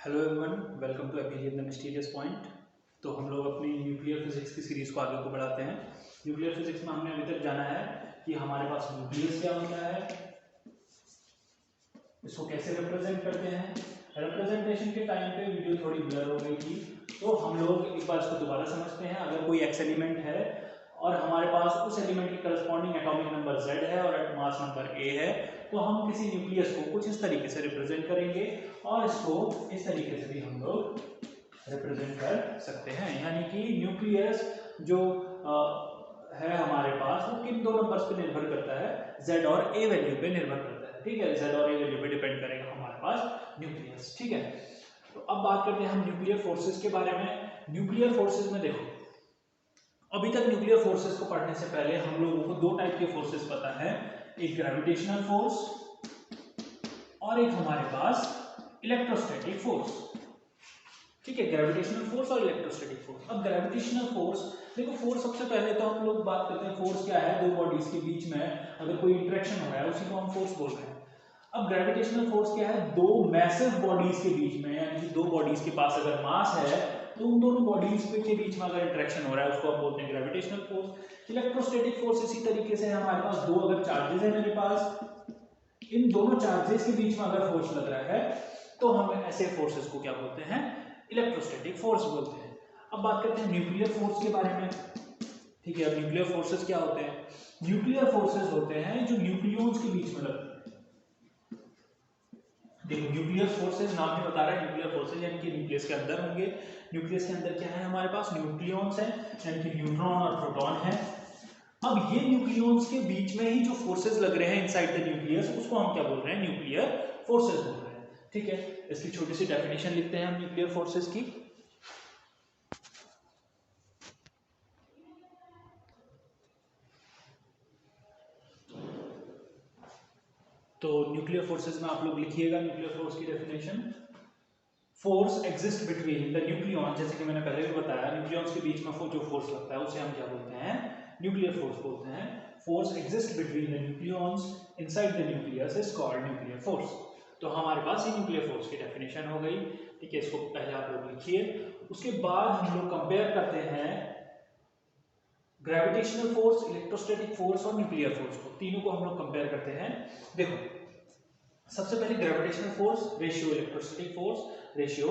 Hello everyone, welcome to APJ the mysterious point. तो हम लोग अपनी न्यूक्लियर फिजिक्स की सीरीज को आगे को बढ़ाते हैं। न्यूक्लियर फिजिक्स में हमने अभी तक जाना है कि हमारे पास न्यूक्लियस क्या होता है, इसको कैसे रिप्रेजेंट करते हैं। रिप्रेजेंटेशन के टाइम पे वीडियो थोड़ी ब्लर हो गई थी, तो हम लोग एक बार इसको दोबारा समझते हैं। अगर कोई एक्स एलिमेंट है और हमारे पास उस एलिमेंट की करस्पॉन्डिंग एटॉमिक नंबर z है और मास नंबर a है, तो हम किसी न्यूक्लियस को कुछ इस तरीके से रिप्रेजेंट करेंगे और इसको इस तरीके से भी हम लोग रिप्रेजेंट कर सकते हैं। यानी कि न्यूक्लियस जो है हमारे पास, वो किन दो नंबर्स पे निर्भर करता है, z और a वैल्यू पे निर्भर करता है। ठीक है, z और a वैल्यू पे डिपेंड करेगा हमारे पास न्यूक्लियस। ठीक है, तो अब बात करते हैं हम न्यूक्लियर फोर्सेस के बारे में। न्यूक्लियर फोर्सेस में देखो, अभी तक न्यूक्लियर फोर्सेस को पढ़ने से पहले हम लोगों को दो टाइप के फोर्सेस पता है, एक ग्रेविटेशनल फोर्स और एक हमारे पास इलेक्ट्रोस्टैटिक फोर्स। ठीक है, ग्रेविटेशनल फोर्स और इलेक्ट्रोस्टैटिक फोर्स। अब ग्रेविटेशनल फोर्स देखो, फोर्स सबसे पहले तो हम लोग बात करते हैं फोर्स क्या है। दो बॉडीज के बीच में अगर कोई इंटरेक्शन हो रहा है, उसी को हम फोर्स बोल रहे हैं। अब ग्रेविटेशनल फोर्स क्या है, दो मैसिव बॉडीज के बीच में, यानी कि दो बॉडीज के पास अगर मास है तो उन दोनों बॉडीज के बीच में अगर इंटरेक्शन हो रहा है, उसको हम बोलते हैं ग्रेविटेशनल फोर्स। इलेक्ट्रोस्टैटिक फोर्स इसी तरीके से है, हमारे पास दो अगर चार्जेस है मेरे पास, इन दोनों चार्जेस के बीच में अगर फोर्स लग रहा है तो हम ऐसे फोर्सेस को क्या बोलते हैं, इलेक्ट्रोस्टैटिक फोर्स बोलते हैं। अब बात करते हैं न्यूक्लियर फोर्स के बारे में। ठीक है, अब न्यूक्लियर फोर्सेस क्या होते हैं। न्यूक्लियर फोर्सेस होते हैं जो न्यूक्लियॉन्स के बीच में लगते हैं। देखो, न्यूक्लियर फोर्सेस नाम ही बता रहा है, न्यूक्लियर फोर्सेस यानी कि न्यूक्लियस के अंदर होंगे। न्यूक्लियस के अंदर क्या है, हमारे पास न्यूक्लियॉन्स है, यानी कि न्यूट्रॉन और प्रोटॉन है। अब ये न्यूक्लियॉन्स के बीच में ही जो फोर्सेस लग रहे हैं इनसाइड द न्यूक्लियस, उसको हम क्या बोल रहे हैं, न्यूक्लियर फोर्सेस बोल रहे हैं। ठीक है, इसकी छोटी सी डेफिनेशन लिखते हैं हम न्यूक्लियर फोर्सेस की। तो न्यूक्लियर फोर्सेस में आप लोग लिखिएगा न्यूक्लियर फोर्स की definition. Force exist between the nucleon, जैसे कि मैंने पहले भी बताया, न्यूक्लियॉन्स के बीच में जो फोर्स लगता है उसे हम क्या बोलते हैं, न्यूक्लियर फोर्स बोलते हैं। Force exist between the nucleons inside the nucleus is called nuclear force. तो हमारे पास ये न्यूक्लियर फोर्स की डेफिनेशन हो गई। ठीक है, इसको पहले आप लोग लिखिए। उसके बाद हम लोग कंपेयर करते हैं ग्रेविटेशनल फोर्स, इलेक्ट्रोस्टैटिक फोर्स और न्यूक्लियर फोर्स को। तीनों को हम लोग कंपेयर करते हैं। देखो, सबसे पहले gravitational force ratio electrostatic force ratio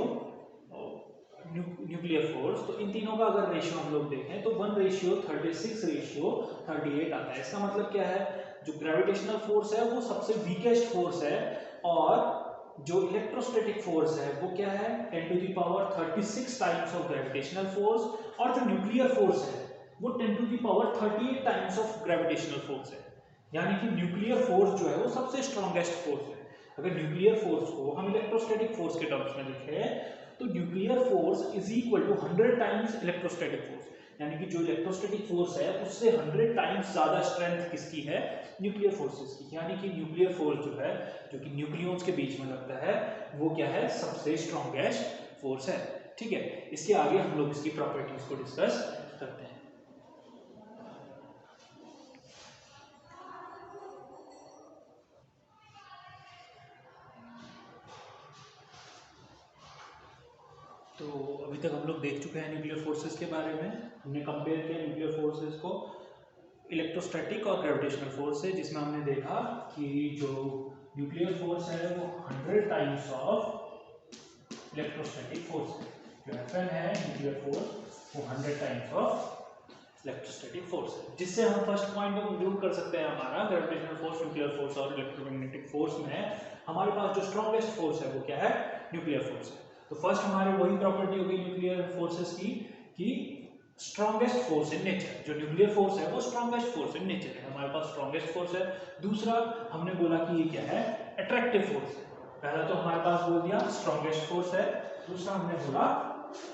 nuclear force. तो इन तीनों का अगर रेशियो हम लोग देखें तो 1:36:38 आता है। इसका मतलब क्या है, जो ग्रेविटेशनल फोर्स है वो सबसे वीकेस्ट फोर्स है और जो इलेक्ट्रोस्टैटिक फोर्स है वो क्या है, 10⁻36 टाइम्स ऑफ ग्रेविटेशनल फोर्स। और जो न्यूक्लियर फोर्स है वो 10⁻38 टाइम्स ऑफ ग्रेविटेशनल फोर्स है। यानी कि न्यूक्लियर फोर्स जो है वो सबसे स्ट्रॉन्गेस्ट फोर्स है। अगर न्यूक्लियर फोर्स को हम इलेक्ट्रोस्टैटिक फोर्स के टर्म्स में लिखें तो nuclear force is equal to 100 times electrostatic force. यानी कि जो इलेक्ट्रोस्टैटिक फोर्स है उससे 100 टाइम्स ज्यादा स्ट्रेंथ किसकी है, न्यूक्लियर फोर्सेस की। यानी कि न्यूक्लियर फोर्स जो है, जो कि न्यूक्लियॉन्स के बीच में लगता है, वो क्या है, सबसे स्ट्रॉन्गेस्ट फोर्स है। ठीक है, इसके आगे हम लोग इसकी प्रॉपर्टीज को डिस्कस करते हैं। तो अभी तक हम लोग देख चुके हैं न्यूक्लियर फोर्सेस के बारे में। हमने कंपेयर किया न्यूक्लियर फोर्सेस को इलेक्ट्रोस्टैटिक और ग्रेविटेशनल फोर्स से, जिसमें हमने देखा कि जो न्यूक्लियर फोर्स है वो 100 टाइम्स ऑफ इलेक्ट्रोस्टैटिक फोर्स है। जो Fn है न्यूक्लियर फोर्स, वो 100 टाइम्स ऑफ इलेक्ट्रोस्टैटिक फोर्स है। जिससे हम फर्स्ट पॉइंट को कंक्लूड कर सकते हैं, हमारा ग्रेविटेशनल फोर्स, न्यूक्लियर फोर्स और इलेक्ट्रोमैग्नेटिक फोर्स में हमारे पास जो स्ट्रॉन्गेस्ट फोर्स है वो क्या है, न्यूक्लियर फोर्स है। तो फर्स्ट हमारी वही प्रॉपर्टी होगी न्यूक्लियर फोर्सेस की कि स्ट्रॉन्गेस्ट फोर्स इन नेचर। जो न्यूक्लियर फोर्स है वो स्ट्रॉन्गेस्ट फोर्स इन नेचर है, हमारे पास स्ट्रॉन्गेस्ट फोर्स है। दूसरा हमने बोला कि ये क्या है, अट्रैक्टिव फोर्स है। पहला तो हमारे पास बोल दिया स्ट्रॉन्गेस्ट फोर्स है, दूसरा हमने बोला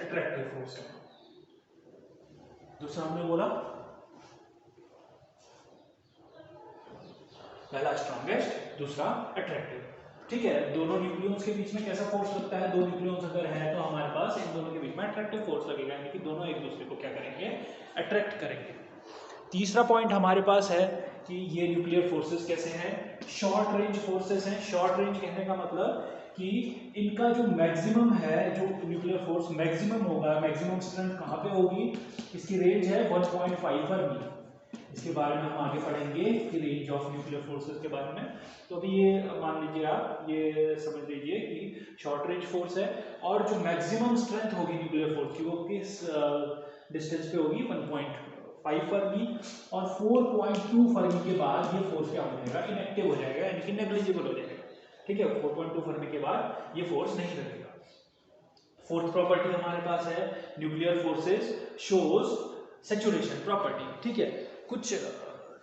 अट्रैक्टिव फोर्स है। दूसरा हमने बोला पहला स्ट्रॉन्गेस्ट, दूसरा अट्रैक्टिव। ठीक है, दोनों न्यूक्लियॉन्स के बीच में कैसा फोर्स लगता है, दो न्यूक्लियॉन्स अगर है तो हमारे पास इन दोनों के बीच में अट्रैक्टिव फोर्स लगेगा, यानी कि दोनों एक दूसरे को क्या करेंगे, अट्रैक्ट करेंगे। तीसरा पॉइंट हमारे पास है कि ये न्यूक्लियर फोर्सेस कैसे हैं, शॉर्ट रेंज फोर्सेस हैं। शॉर्ट रेंज कहने का मतलब कि इनका जो मैक्सिमम है, जो न्यूक्लियर फोर्स मैक्सिमम होगा, मैक्सिमम स्ट्रेंथ कहाँ पे होगी, इसकी रेंज है 1.5 फर्मी। इसके बारे में हम आगे पढ़ेंगे कि रेंज ऑफ न्यूक्लियर फोर्सेस के बारे में। तो अभी ये मान लीजिए, आप ये समझ लीजिए कि शॉर्ट रेंज फोर्स है और जो मैक्सिमम स्ट्रेंथ होगी न्यूक्लियर फोर्स की वो किस डिस्टेंस पे होगी, 1.5 फर्मी। और 4.2 फर्मी के बाद ये फोर्स क्या हो जाएगा, इनएक्टिव हो जाएगा, यानी कि नेग्लिजिबल हो जाएगा। ठीक है, 4.2 फर्मी के बाद ये फोर्स नहीं लगेगा। फोर्थ प्रॉपर्टी हमारे पास है nuclear forces shows saturation property. ठीक है, कुछ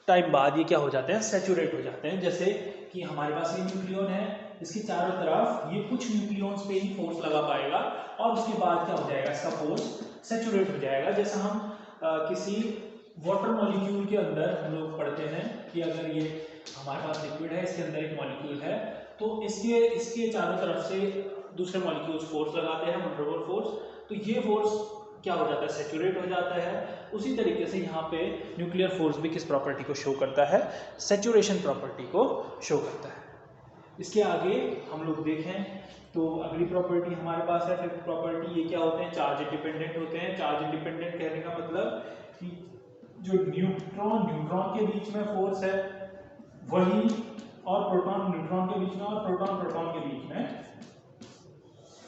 टाइम बाद ये क्या हो जाते हैं, सैचुरेट हो जाते हैं। जैसे कि हमारे पास ये न्यूक्लियन है, इसकी चारों तरफ ये कुछ न्यूक्लियंस पे ही फोर्स लगा पाएगा और उसके बाद क्या हो जाएगा, इसका फोर्स सैचुरेट हो जाएगा। जैसा हम किसी वाटर मॉलिक्यूल के अंदर हम लोग पढ़ते हैं कि अगर ये हमारे पास लिक्विड है, इसके अंदर एक मॉलिक्यूल है, तो इसके चारों तरफ से दूसरे मॉलिक्यूल्स फोर्स लगाते हैं, वन ओवर फोर्स, तो ये फोर्स क्या हो जाता है, सैचुरेट हो जाता है। उसी तरीके से यहाँ पे न्यूक्लियर फोर्स भी किस प्रॉपर्टी को शो करता है, सैचुरेशन प्रॉपर्टी को शो करता है। इसके आगे हम लोग देखें तो अगली प्रॉपर्टी हमारे पास है फिफ्थ प्रॉपर्टी। ये क्या होते हैं, चार्ज इंडिपेंडेंट होते हैं। चार्ज इंडिपेंडेंट कहने का मतलब कि जो न्यूट्रॉन के बीच में फोर्स है वही, और प्रोटॉन न्यूट्रॉन के बीच में और प्रोटॉन प्रोटॉन के बीच में,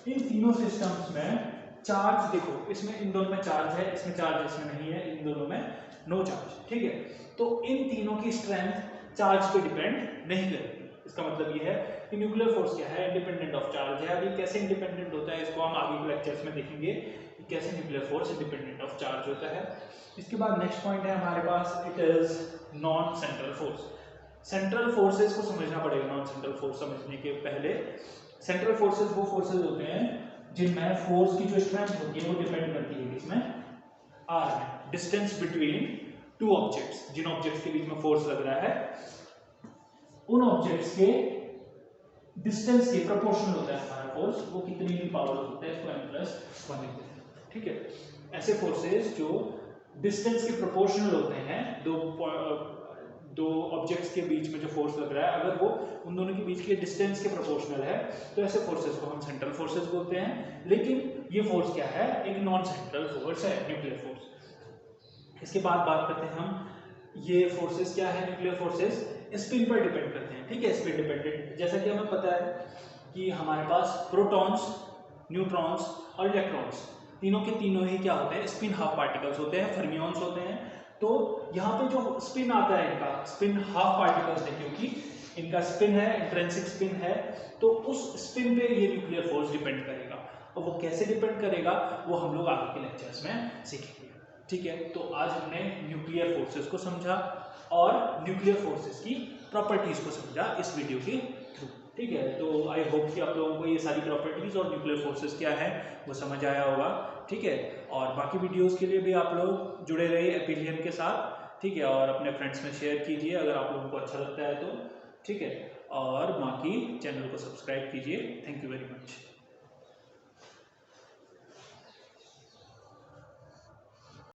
इन तीनों सिस्टम्स में चार्ज, देखो इसमें इन दोनों में चार्ज है, इसमें चार्ज इसमें नहीं है, इन दोनों में नो चार्ज। ठीक है, तो इन तीनों की स्ट्रेंथ चार्ज पे डिपेंड नहीं करेगी। इसका मतलब ये है कि न्यूक्लियर फोर्स क्या है, इंडिपेंडेंट ऑफ चार्ज है। अभी कैसे इंडिपेंडेंट होता है इसको हम आगे के लेक्चर्स में देखेंगे कि कैसे nuclear force independent of charge होता है। इसके बाद नेक्स्ट पॉइंट है हमारे पास, it is non central force. Central forces को समझना पड़ेगा। नॉन सेंट्रल फोर्स समझने के पहले, सेंट्रल फोर्सेस वो फोर्सेस होते हैं जिनमें फोर्स की जो स्ट्रेंथ होती है वो डिपेंड करती है इसमें आर में, डिस्टेंस बिटवीन टू ऑब्जेक्ट्स। जिन ऑब्जेक्ट्स के बीच में फोर्स लग रहा है उन ऑब्जेक्ट्स के डिस्टेंस के प्रोपोर्शनल होता है हमारा फोर्स, वो कितनी भी पावर होता है, इसको m+1 लिखते हैं। ठीक है, ऐसे फोर्सेस जो डिस्टेंस के प्रोपोर्शनल होते हैं, दो ऑब्जेक्ट्स के बीच में जो फोर्स लग रहा है अगर वो उन दोनों के बीच के डिस्टेंस के प्रोपोर्शनल है तो ऐसे फोर्सेस को हम सेंट्रल फोर्सेस बोलते हैं। लेकिन ये फोर्स क्या है, एक नॉन सेंट्रल फोर्स है, न्यूक्लियर फोर्स। इसके बाद बात करते हैं हम, ये फोर्सेस क्या है, न्यूक्लियर फोर्सेस स्पिन पर डिपेंड करते हैं। ठीक है, स्पिन डिपेंडेंट। जैसा कि हमें पता है कि हमारे पास प्रोटॉन्स, न्यूट्रॉन्स और इलेक्ट्रॉन्स तीनों के तीनों ही क्या होते हैं, स्पिन हाफ पार्टिकल्स होते हैं, फर्मियंस होते हैं। तो यहाँ पे जो स्पिन आता है इनका स्पिन हाफ पार्टिकल्स है, क्योंकि इनका स्पिन है, इंट्रिंसिक स्पिन है, तो उस स्पिन पे ये न्यूक्लियर फोर्स डिपेंड करेगा। और वो कैसे डिपेंड करेगा वो हम लोग आगे के लेक्चर्स में सीखेंगे। ठीक है, तो आज हमने न्यूक्लियर फोर्सेस को समझा और न्यूक्लियर फोर्सेस की प्रॉपर्टीज को समझा इस वीडियो के थ्रू। ठीक है, तो आई होप कि आप लोगों को ये सारी प्रॉपर्टीज और न्यूक्लियर फोर्सेस क्या है वो समझ आया होगा। ठीक है, और बाकी वीडियोस के लिए भी आप लोग जुड़े रहिए एपिलियन के साथ। ठीक है, और अपने फ्रेंड्स में शेयर कीजिए अगर आप लोगों को अच्छा लगता है तो। ठीक है, और बाकी चैनल को सब्सक्राइब कीजिए। Thank you very much.